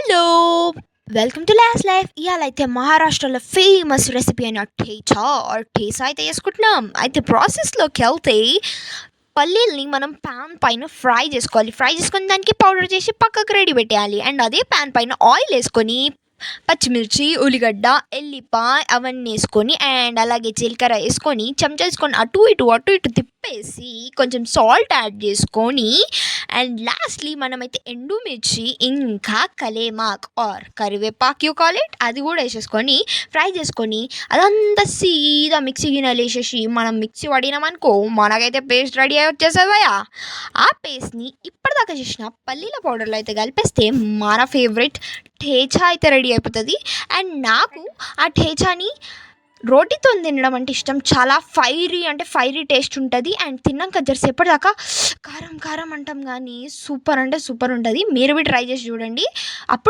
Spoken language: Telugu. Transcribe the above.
Hello! Welcome to last life. ఇయాలైతే మహారాష్ట్రలో ఫేమస్ రెసిపీ అయిన ఠేచా అయితే చేసుకుంటున్నాం. అయితే ప్రాసెస్‌లోకెళ్తే పల్లీల్ని మనం పాన్ పైన ఫ్రై చేసుకోవాలి. ఫ్రై చేసుకొని దానికి పౌడర్ చేసి పక్కకు రెడీ పెట్టేయాలి. అండ్ అదే పాన్ పైన ఆయిల్ ఏసుకొని పచ్చిమిర్చి, ఉల్లిగడ్డ, ఎల్లిపాయ అవన్నీ ఏసుకొని అండ్ అలాగే జీలకర్ర ఏసుకొని చెంచా ఏసుకొని అటు ఇటు తిప్పేసి కొంచెం సాల్ట్ యాడ్ చేసుకొని అండ్ లాస్ట్‌లీ మనమైతే ఎండుమిర్చి ఇంకా కలేమాక్ ఆర్ కరివేపాకు యూ కాల్ ఇట్ అది కూడా ఏసేసుకొని ఫ్రై చేసుకొని అదంతా సీదా మిక్సీ గిన్నెలో ఏసేసి మనం మిక్సీ పట్టినామనుకో మనకైతే పేస్ట్ రెడీ అయ్యి వచ్చేస్తది భయ్యా. ఆ పేస్ట్‌ని ఇప్పటిదాకా చేసిన పల్లీల పౌడర్‌లో అయితే కలిపేస్తే మన ఫేవరెట్ ఠేచా అయితే రెడీ అయిపోతుంది. అండ్ నాకు ఆ ఠేచాని రోటీతో తినడం అంటే ఇష్టం. చాలా ఫైరీ టేస్ట్ ఉంటుంది. అండ్ తిన్నాక జరసేపటి దాకా కారం కారం అంటాం కానీ సూపర్ అంటే సూపర్ ఉంటుంది. మీరు ట్రై చేసి చూడండి. అప్పుడు